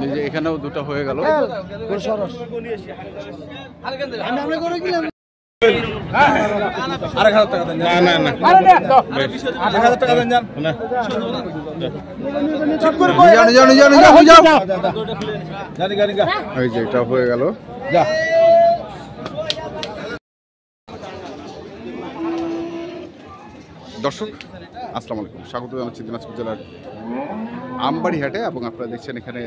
এই যে এখানেও দুটো হয়ে গেল। এই যে এটা হয়ে গেল। দর্শক আসসালামু আলাইকুম, স্বাগত জানাচ্ছি দিনাজপুর জেলার আমবাড়ি হাটে। এবং আপনারা দেখছেন এখানে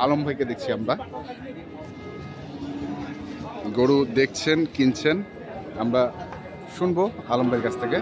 আলম ভাইকে দেখছি আমরা। গরু দেখছেন, কিনছেন, আমরা শুনবো আলম ভাইয়ের কাছ থেকে।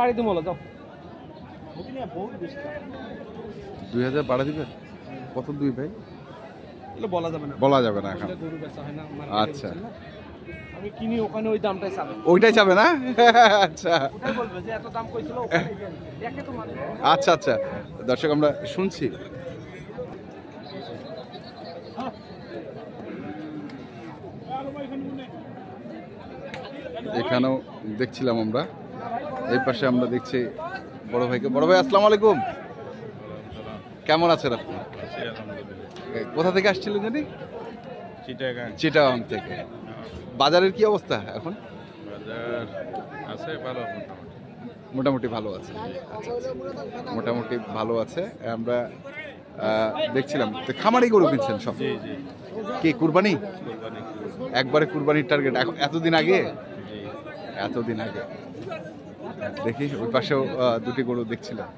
বাড়িতে মলো যাও 2000 বাড়া দিবেন? কত দুই ভাই? বলা যাবে না, বলা যাবে না এখন। গরু বেচা হয় না। আচ্ছা, আমি কিনি ওখানে ওই দামটাই চাবে, ওইটাই যাবে না? আচ্ছা ওটাই বলবে যে এত দাম কইছিল একে তো মানে। আচ্ছা আচ্ছা, দর্শক আমরা শুনছি। এখানেও দেখছিলাম আমরা, এই পাশে আমরা দেখছি বড় ভাইকে। বড় ভাই আসসালামু আলাইকুম, কেমন আছেন আপনি? কোথা থেকে আসছিলেন জানি? চিটাগাং থেকে। বাজারের কি অবস্থা এখন? মোটামুটি ভালো আছে। মোটামুটি ভালো আছে। আমরা দেখছিলাম খামারি গরু কিনছেন সব কি কুরবানি? একবারে কুরবানির টার্গেট এতদিন আগে? এতদিন আগে দেখি ওই পাশেও দুটি গরু দেখছিলাম।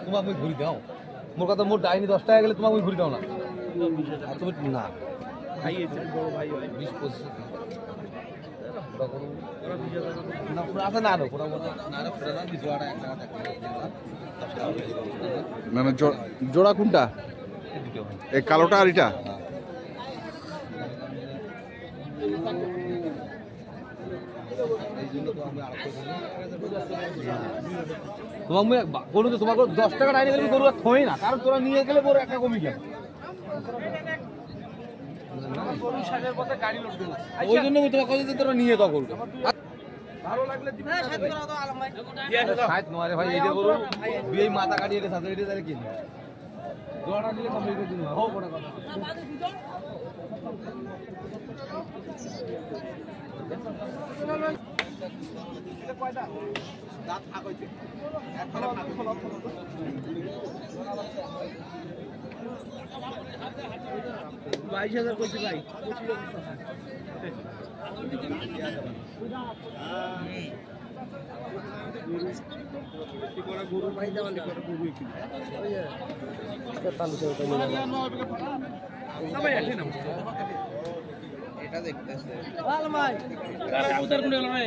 তোমাকে ঘুরি দাও, মোর কথা মোট ডাইনি 10 টাকা গেলে তোমাকে ঘুরি দাও না। তুমি না না জোড়া কোনটা? এই কালোটা আর এটা? তোমাকে তোমাকে 10 টাকা ডাইনি গেলে গরু আর থই না, কারণ তোরা নিয়ে গেলে বড় একটা কমই গেল। ওই জন্য আমি তোমাকে বলছি তোরা নিয়ে দাও গরু। ভালো লাগলে ভাই এইটা গরু বিয়ে মাথা কাটিয়ে এটা সাথে এটা তাহলে কিনি জোড়া নিলে কমই করে দিন। হোক ওটা কথা এটা কয়টা দাঁত ফাঁক হইছে একবারে ফাঁক খোলা খোলা 22000 কইছি ভাই। গরু ভাই দেওয়ালে করে গরু কিনে এটা দেখতেছে ভালো ভাই উত্তর কোন গেল রে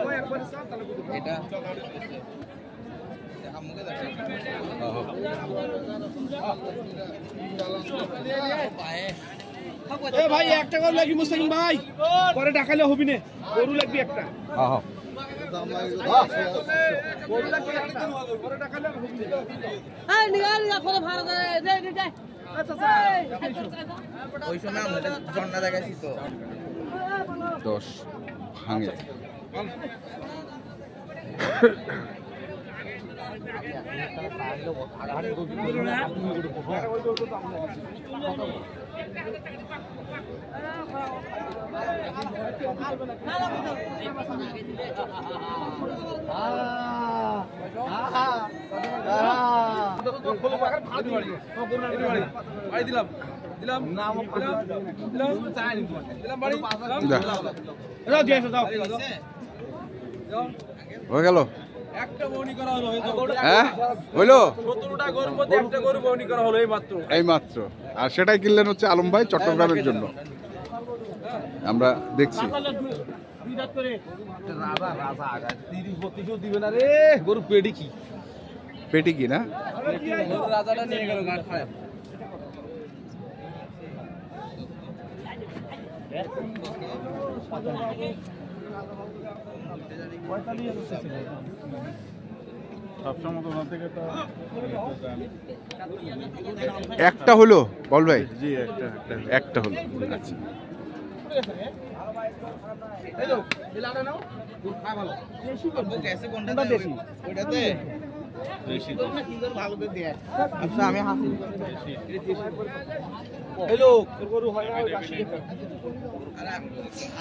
ওই একবার সাথ তাহলে এটা আমুকে দেখো এ ভাই একটা গরু লাগি মুস্তাকিম ভাই, পরে ঢাকালে হবি না, গরু লাগবে একটা। হ্যাঁ গরু লাগবে একটা, পরে ঢাকালে হবি না। এই নিগাল না কত ভাড়া দেয় দে দে। আচ্ছা আচ্ছা ওই সময় আমরা জন্না দেখাইছি তো 10 ভাঙে। হয়ে গেল একটা বউনি করা হলো হ্যাঁ হইলো 17টা গরুর মধ্যে একটা গরু বউনি করা হলো এই মাত্র। আর সেটাই কিনলেন হচ্ছে আলম ভাই চট্টগ্রামের জন্য। আমরা দেখছি দিবে না রে গরু পেডি কি পেটি কি না রাজাটা নিয়ে গেল গাড় খায় একটা হলো বল ভাই? জি একটা হলো। আচ্ছা আমি হাসি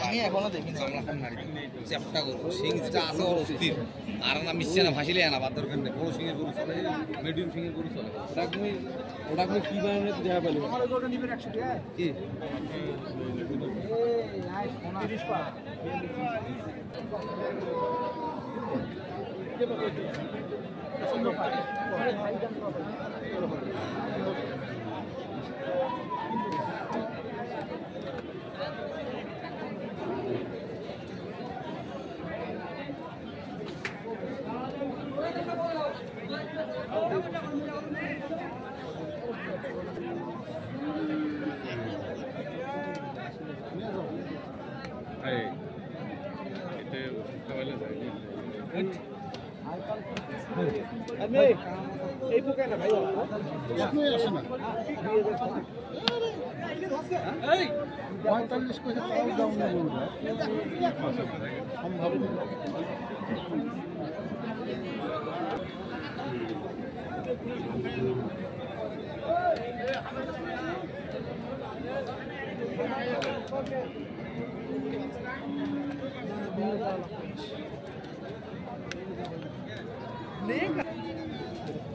আমি এখনো দেখিনি চ্যাপটা করবো সিং যেটা আছে ওর অস্থির আর না মিশছে না ভাসিলে না বাদ দরকার নেই বড় সিংয়ের গরু চলে মিডিয়াম সিংয়ের গরু চলে ওটা তুমি কি বানানো দেখা পেলে কি এই পোকা না ভাই এই 45 করে তাও দাম না বলবো সম্ভব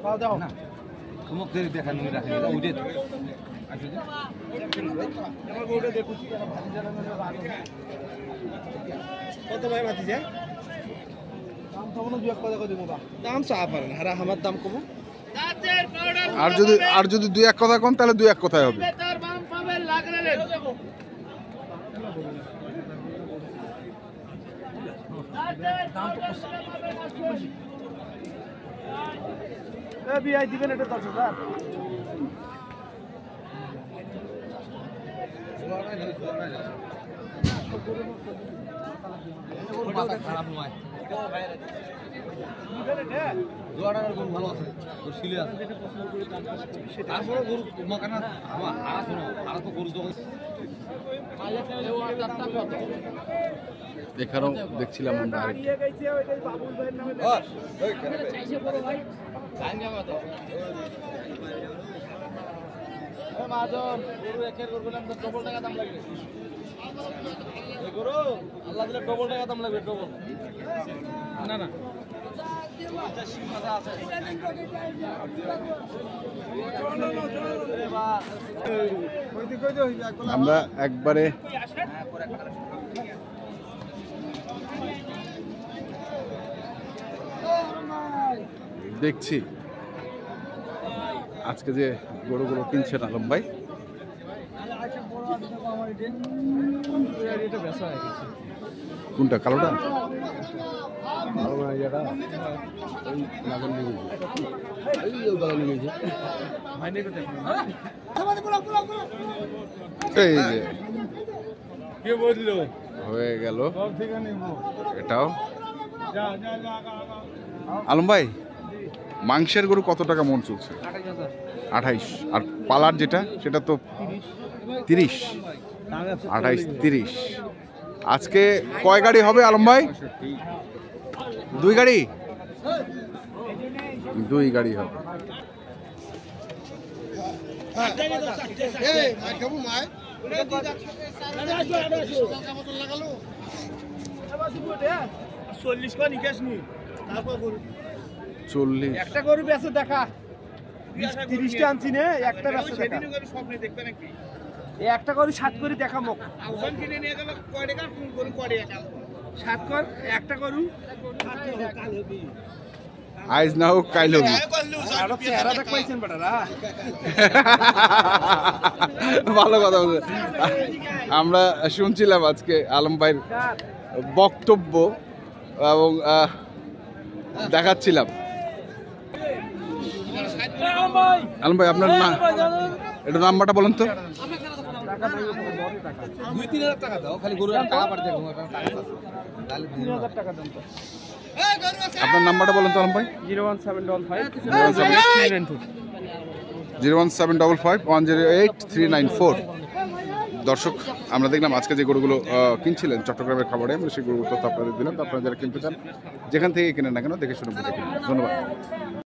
পাও দাও না তোমাক দেরি দেখা নি রাখি এটা উঠে আছে যে আমার গোটা দেখুছি এরা ভাজি জানানো কত ভাই ভাজি যায় দাম তো মনে দুই এক কথা কই দেবো দাম চা পারেন আর আমার দাম কম আর যদি দুই এক কথা কম তাহলে দুই এক কথাই হবে। বিআই দিবেন এটা 10,000 খারাপ নয় জোয়াড়ার গরু ভালো আছে তোর শিলে আছে তারপরে গরু মাকানা আমার হারা শোনো হারা তো গরু জগৎ এখানেও দেখছিলাম আমরা আরেকটা। মাজন গরু একের গরু নাম ডবল টাকা দাম লাগবে গরু আল্লাহ দিলে ডবল টাকা দাম লাগবে ডবল না না আমরা একবারে দেখছি আজকে যে গরুগুলো কিনছেন আলম ভাই। কোনটা কালোটা? এই যে হয়ে গেল এটাও। আলম ভাই মাংসের গরু কত টাকা মন চলছে? 28। আর পালার যেটা সেটা তো 30। 28 30। আজকে কয় গাড়ি হবে আলম ভাই? 2 গাড়ি? 2 গাড়ি হবে। একটা গরু বেচে দেখা 30টা আনছি নে একটা বেচে দেখা একটা গরু 7 করে দেখা মুখ ওজন কিনে নিয়ে গেল কয় টাকা কোন গরু কয় টাকা 7 কর একটা গরু আইজ না হোক কাইল হোক ভালো কথা বলছে। আমরা শুনছিলাম আজকে আলম ভাইয়ের বক্তব্য এবং দেখাচ্ছিলাম। আলম ভাই আপনার না একটু নাম্বারটা বলেন তো। 2-3,000 টাকা দাও, খালি গরুর টাকা পাঠাতে হবে, তাহলে 3,000 টাকা দাম তো। আপনার নাম্বারটা বলেন তো আলম ভাই। 01755 দর্শক আমরা দেখলাম আজকে যে গরুগুলো কিনছিলেন চট্টগ্রামের খাবারে, আমরা সেই গরুগুলো তথ্য আপনাদের দিলাম। তো আপনারা যারা কিনতে চান যেখান থেকে কিনেন না কেন দেখে শুনে বুঝে কিনুন। ধন্যবাদ।